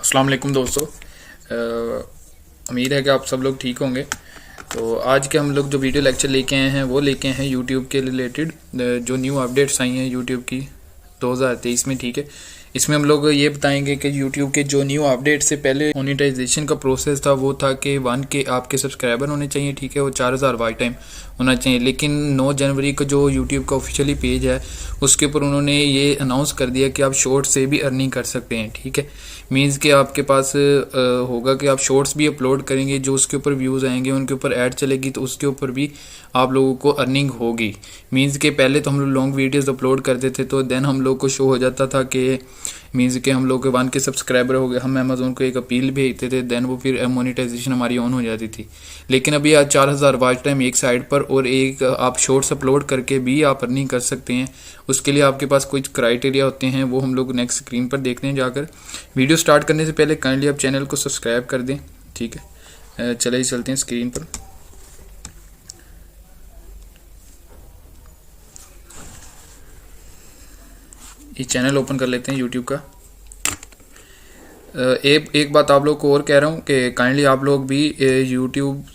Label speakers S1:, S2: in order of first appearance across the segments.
S1: अस्सलाम वालेकुम दोस्तों। उम्मीद है कि आप सब लोग ठीक होंगे। तो आज के हम लोग जो वीडियो लेक्चर लेके आए हैं वो लेके आए हैं यूट्यूब के रिलेटेड, जो न्यू अपडेट्स आई हैं यूट्यूब की 2023 में। ठीक है, इसमें हम लोग ये बताएंगे कि यूट्यूब के जो न्यू अपडेट से पहले मोनेटाइजेशन का प्रोसेस था वो था कि 1 के आपके सब्सक्राइबर होने चाहिए, ठीक है, वो 4000 वॉच टाइम होना चाहिए। लेकिन 9 जनवरी को जो यूट्यूब का ऑफिशियली पेज है उसके ऊपर उन्होंने ये अनाउंस कर दिया कि आप शॉर्ट से भी अर्निंग कर सकते हैं। ठीक है, मीन्स कि आपके पास होगा कि आप शॉर्ट्स भी अपलोड करेंगे, जो उसके ऊपर व्यूज़ आएंगे उनके ऊपर ऐड चलेगी तो उसके ऊपर भी आप लोगों को अर्निंग होगी। मीन्स के पहले तो हम लोग लॉन्ग वीडियोस अपलोड करते थे तो देन हम लोग को शो हो जाता था कि मीन्स के हम लोग के 1 के सब्सक्राइबर हो गए, हम अमेजोन को एक अपील भेजते थे, देन वो फिर मोनेटाइजेशन हमारी ऑन हो जाती थी। लेकिन अभी आज 4000 वॉच टाइम एक साइड पर और एक आप शॉर्ट्स अपलोड करके भी आप अर्निंग कर सकते हैं। उसके लिए आपके पास कुछ क्राइटेरिया होते हैं, वो हम लोग नेक्स्ट स्क्रीन पर देखते हैं जाकर। वीडियो स्टार्ट करने से पहले काइंडली आप चैनल को सब्सक्राइब कर दें। ठीक है, चले चलते हैं स्क्रीन पर। ये चैनल ओपन कर लेते हैं यूट्यूब का। एक बात आप लोग को और कह रहा हूँ कि काइंडली आप लोग भी यूट्यूब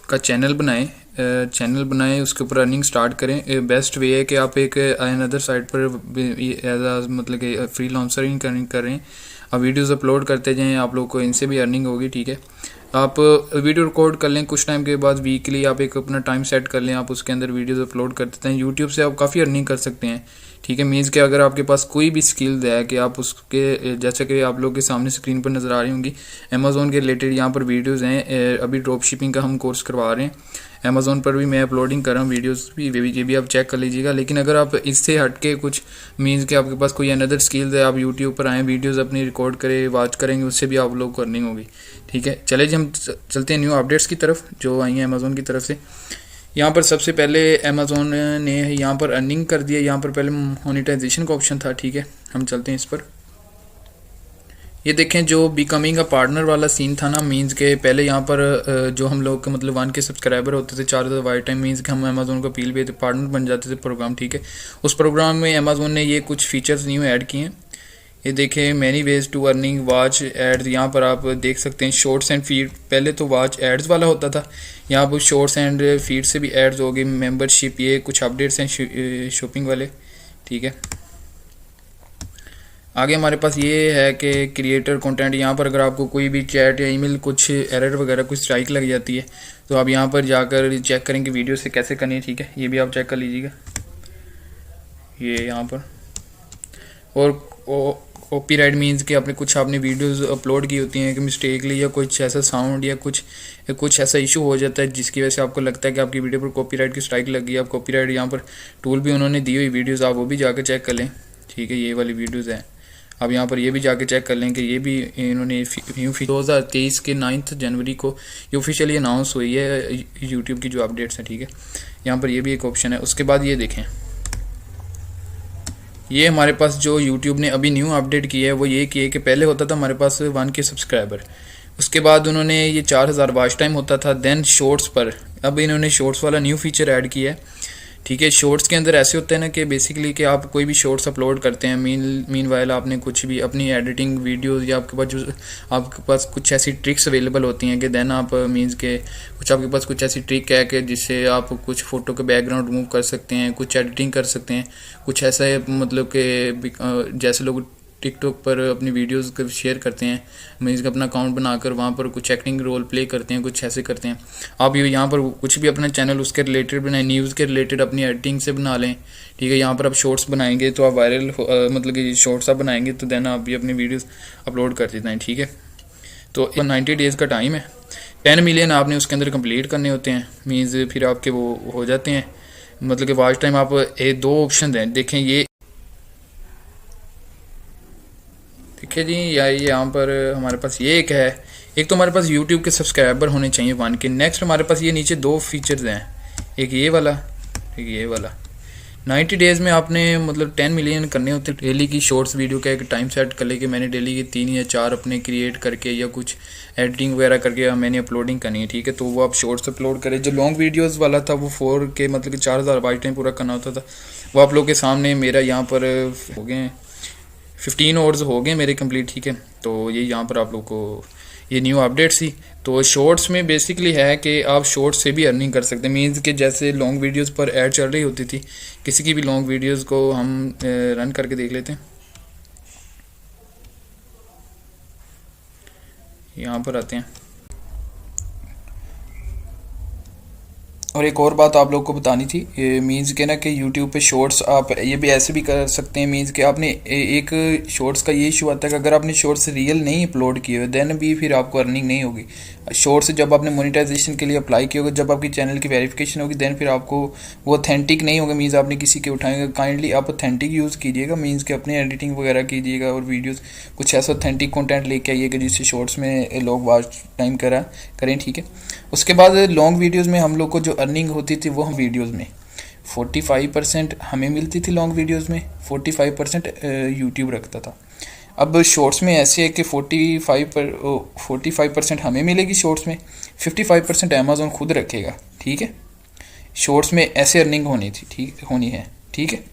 S1: का चैनल बनाएं, उसके ऊपर अर्निंग स्टार्ट करें। बेस्ट वे है कि आप एक अनदर साइट पर एज मतलब कि फ्रीलांसर कर रहे हैं, आप वीडियोस अपलोड करते जाएं, आप लोग को इनसे भी अर्निंग होगी। ठीक है, आप वीडियो रिकॉर्ड कर लें, कुछ टाइम के बाद वीकली आप एक अपना टाइम सेट कर लें, आप उसके अंदर वीडियोस अपलोड कर देते हैं। यूट्यूब से आप काफ़ी अर्निंग कर सकते हैं। ठीक है, मीन्स कि अगर आपके पास कोई भी स्किल है कि आप उसके, जैसे कि आप लोग के सामने स्क्रीन पर नज़र आ रही होंगी, अमेजोन के रिलेटेड यहाँ पर वीडियोज़ हैं। अभी ड्रॉप शिपिंग का हम कोर्स करवा रहे हैं, अमेजोन पर भी मैं अपलोडिंग कर रहा हूँ वीडियोस भी, ये भी आप चेक कर लीजिएगा। लेकिन अगर आप इससे हटके कुछ मीन्स कि आपके पास कोई अनदर स्किल्स है, आप यूट्यूब पर आएँ, वीडियोस अपनी रिकॉर्ड करें, वॉच करेंगे, उससे भी आप लोग को अर्निंग होगी। ठीक है, चले जी हम चलते हैं न्यू अपडेट्स की तरफ जो आई हैं अमेजोन की तरफ से। यहाँ पर सबसे पहले अमेजोन ने यहाँ पर अर्निंग कर दिया, यहाँ पर पहले मोनेटाइजेशन का ऑप्शन था। ठीक है, हम चलते हैं इस पर। ये देखें जो बिकमिंग अ पार्टनर वाला सीन था ना, मीन्स के पहले यहाँ पर जो हम लोग मतलब 1 के सब्सक्राइबर होते थे 4000 वॉच टाइम, मीन्स कि हम अमेजोन को अपील भेजते पार्टनर बन जाते थे प्रोग्राम। ठीक है, उस प्रोग्राम में अमेजोन ने ये कुछ फीचर्स न्यू ऐड किए हैं। ये देखें many ways to earning watch ads, यहाँ पर आप देख सकते हैं शॉर्ट्स एंड फीड। पहले तो वॉच एड्स वाला होता था, यहाँ पर शॉर्ट्स एंड फीड से भी एड्स हो गए, मेंबरशिप, ये कुछ अपडेट्स हैं शॉपिंग वाले। ठीक है, आगे हमारे पास ये है कि क्रिएटर कंटेंट। यहाँ पर अगर आपको कोई भी चैट या ईमेल कुछ एरर वगैरह कुछ स्ट्राइक लग जाती है तो आप यहाँ पर जाकर चेक करेंगे वीडियो से कैसे करनी है। ठीक है, ये भी आप चेक कर लीजिएगा, ये यहाँ पर। और कॉपीराइट मीन्स कि आपने वीडियोस अपलोड की होती हैं कि मिस्टेकली या कुछ ऐसा साउंड या कुछ ऐसा इशू हो जाता है जिसकी वजह से आपको लगता है कि आपकी वीडियो पर कॉपीराइट की स्ट्राइक लग गई। आप कॉपीराइट यहाँ पर टूल भी उन्होंने दी हुई वीडियोस, आप वो भी जाकर चेक कर लें। ठीक है, ये वाली वीडियोज़ हैं, अब यहाँ पर ये भी जाके चेक कर लें कि ये भी इन्होंने 2023 के 9 जनवरी को ये ऑफिशियली अनाउंस हुई है यूट्यूब की जो अपडेट्स हैं। ठीक है, यहाँ पर ये भी एक ऑप्शन है। उसके बाद ये देखें, ये हमारे पास जो यूट्यूब ने अभी न्यू अपडेट किया है वो ये किया कि पहले होता था हमारे पास 1 के सब्सक्राइबर, उसके बाद उन्होंने ये 4000 वॉच टाइम होता था, देन शॉर्ट्स पर अब इन्होंने शॉर्ट्स वाला न्यू फीचर ऐड किया है। ठीक है, शॉर्ट्स के अंदर ऐसे होते हैं ना कि बेसिकली कि आप कोई भी शॉर्ट्स अपलोड करते हैं, मीन वाइल आपने कुछ भी अपनी एडिटिंग वीडियोस या आपके पास कुछ ऐसी ट्रिक्स अवेलेबल होती हैं कि देन आप मीन्स के कुछ आपके पास कुछ ऐसी ट्रिक है कि जिससे आप कुछ फ़ोटो के बैकग्राउंड रिमूव कर सकते हैं, कुछ एडिटिंग कर सकते हैं, कुछ ऐसा है मतलब कि जैसे लोग टिकटॉक पर अपनी वीडियोस को शेयर करते हैं, मीन्स का अपना अकाउंट बनाकर वहाँ पर कुछ एक्टिंग रोल प्ले करते हैं, कुछ ऐसे करते हैं। आप यहाँ पर कुछ भी अपना चैनल उसके रिलेटेड बनाएं, न्यूज़ के रिलेटेड अपनी एडिटिंग से बना लें। ठीक है, यहाँ पर आप शॉर्ट्स बनाएंगे तो आप वायरल मतलब कि शॉर्ट्स आप बनाएंगे तो देन आप भी अपनी वीडियोज़ अपलोड कर देते हैं। ठीक है, तो 90 डेज़ का टाइम है, 10 मिलियन आपने उसके अंदर कंप्लीट करने होते हैं, मीन्स फिर आपके वो हो जाते हैं। मतलब कि वॉच टाइम आप 2 ऑप्शन हैं, देखें ये देखिए जी, या यहाँ पर हमारे पास ये एक है, एक तो हमारे पास YouTube के सब्सक्राइबर होने चाहिए 1 के। नेक्स्ट हमारे पास ये नीचे 2 फीचर्स हैं, एक ये वाला, एक ये वाला। 90 डेज़ में आपने मतलब 10 मिलियन करने होते हैं। डेली की शॉर्ट्स वीडियो का एक टाइम सेट कर ले कि मैंने डेली के 3 या 4 अपने क्रिएट करके या कुछ एडिटिंग वगैरह करके मैंने अपलोडिंग करनी है। ठीक है, तो वो आप शॉर्ट्स अपलोड करें। जो लॉन्ग वीडियोस वाला था वो 4 के मतलब कि 4000 वॉच टाइम पूरा करना होता था, वो आप लोग के सामने मेरा यहाँ पर हो गए हैं 15 आवर्स हो गए मेरे कंप्लीट, ठीक है। तो ये यहाँ पर आप लोग को ये न्यू अपडेट्स थी। तो शॉर्ट्स में बेसिकली है कि आप शॉर्ट्स से भी अर्निंग कर सकते हैं, मीन्स कि जैसे लॉन्ग वीडियोस पर ऐड चल रही होती थी, किसी की भी लॉन्ग वीडियोस को हम रन करके देख लेते हैं। यहाँ पर आते हैं, और एक और बात आप लोग को बतानी थी, मीन्स के ना कि यूट्यूब पे शॉर्ट्स आप ये भी ऐसे भी कर सकते हैं, मीन्स कि आपने एक शॉर्ट्स का ये इशू आता है कि अगर आपने शॉर्ट्स रियल नहीं अपलोड किए हुए देन भी फिर आपको अर्निंग नहीं होगी। शॉर्ट्स जब आपने मोनेटाइजेशन के लिए अप्लाई किया होगा, जब आपकी चैनल की वेरिफिकेशन होगी देन फिर आपको वो ऑथेंटिक नहीं होगा, मीन्स आपने किसी के उठाएंगे। काइंडली आप ऑथेंटिक यूज़ कीजिएगा, मीन्स कि अपनी एडिटिंग वगैरह कीजिएगा और वीडियोज़ कुछ ऐसा ऑथेंटिक कॉन्टेंट लेके आइएगा जिससे शॉर्ट्स में लोग वॉच टाइम करें, ठीक है। उसके बाद लॉन्ग वीडियोज़ में हम लोग को जो अर्निंग होती थी वो हम वीडियोज़ में 45% हमें मिलती थी, लॉन्ग वीडियोज़ में 45% यूट्यूब रखता था। अब शॉर्ट्स में ऐसे है कि 45% हमें मिलेगी शॉर्ट्स में, 55% अमेज़ॉन खुद रखेगा, ठीक है। शॉर्ट्स में ऐसे अर्निंग होनी है, ठीक है।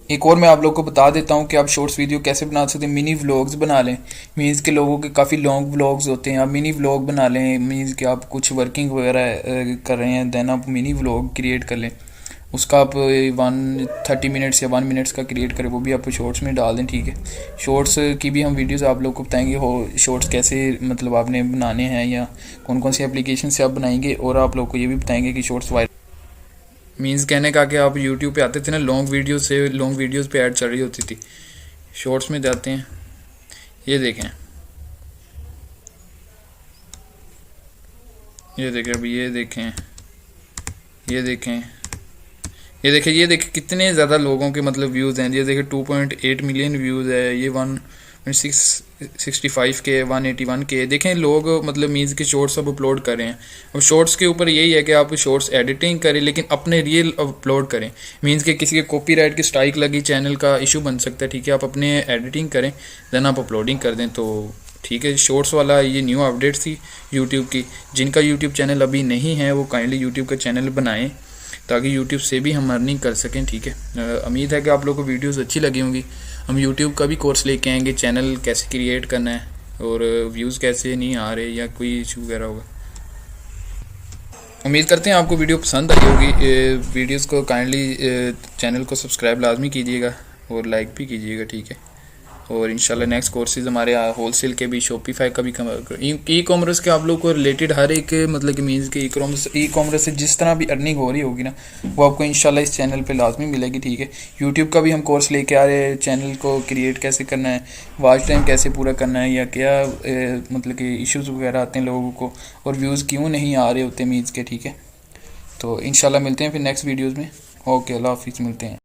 S1: एक और मैं आप लोग को बता देता हूँ कि आप शॉर्ट्स वीडियो कैसे बना सकते हैं। मिनी व्लॉग्स बना लें, मीन्स के लोगों के काफ़ी लॉन्ग व्लॉग्स होते हैं, आप मिनी व्लॉग बना लें, मीन्स कि आप कुछ वर्किंग वगैरह कर रहे हैं देन आप मिनी व्लॉग क्रिएट कर लें, उसका आप 30 मिनट्स या 1 मिनट्स का क्रिएट करें, वो भी आप शॉर्ट्स में डाल दें, ठीक है। शॉर्ट्स की भी हम वीडियोस आप लोग को बताएंगे, हो शॉर्ट्स कैसे मतलब आपने बनाने हैं या कौन कौन सी एप्लीकेशन से आप बनाएंगे, और आप लोग को ये भी बताएंगे कि शॉर्ट्स वायरल मीन्स कहने का कि आप यूट्यूब पे आते थे ना, लॉन्ग वीडियोस पे ऐड चल रही होती थी। शॉर्ट्स में जाते हैं, ये देखें अभी ये देखें कितने ज़्यादा लोगों के मतलब व्यूज़ हैं। ये देखें 2.8 मिलियन व्यूज़ है, ये 1.65 के 181 के। देखें लोग मतलब मीन्स के शॉर्ट्स अब अपलोड कर रहे हैं। अब शॉर्ट्स के ऊपर यही है कि आप शॉर्ट्स एडिटिंग करें लेकिन अपने रियल अपलोड करें, मीन्स के किसी के कॉपीराइट की स्ट्राइक लगी चैनल का इशू बन सकता है, ठीक है। आप अपने एडिटिंग करें देन आप अपलोडिंग कर दें, तो ठीक है। शॉर्ट्स वाला ये न्यू अपडेट थी यूट्यूब की। जिनका यूट्यूब चैनल अभी नहीं है वो काइंडली यूट्यूब का चैनल बनाएं ताकि यूट्यूब से भी हम अर्निंग कर सकें, ठीक है। उम्मीद है कि आप लोगों को वीडियोस अच्छी लगी होंगी। हम यूट्यूब का भी कोर्स लेके आएंगे, चैनल कैसे क्रिएट करना है और व्यूज़ कैसे नहीं आ रहे या कोई इशू वगैरह होगा। उम्मीद करते हैं आपको वीडियो पसंद आई होगी। वीडियोस को काइंडली चैनल को सब्सक्राइब लाजमी कीजिएगा और लाइक भी कीजिएगा, ठीक है। और इंशाल्लाह नेक्स्ट कोर्सेज हमारे होलसेल के भी, शॉपिफाई का भी, ई कॉमर्स के आप लोग को रिलेटेड हर एक मतलब कि मीन्स के ई कॉमर्स से जिस तरह भी अर्निंग हो रही होगी ना वो आपको इंशाल्लाह इस चैनल पे लाजमी मिलेगी, ठीक है। यूट्यूब का भी हम कोर्स लेके आ रहे हैं, चैनल को क्रिएट कैसे करना है, वॉच टाइम कैसे पूरा करना है, या क्या मतलब कि इश्यूज़ वगैरह आते हैं लोगों को और व्यूज़ क्यों नहीं आ रहे होते मीन्स के, ठीक है। तो इंशाल्लाह मिलते हैं फिर नेक्स्ट वीडियोज़ में। ओके, अल्लाह हाफिज़, मिलते हैं।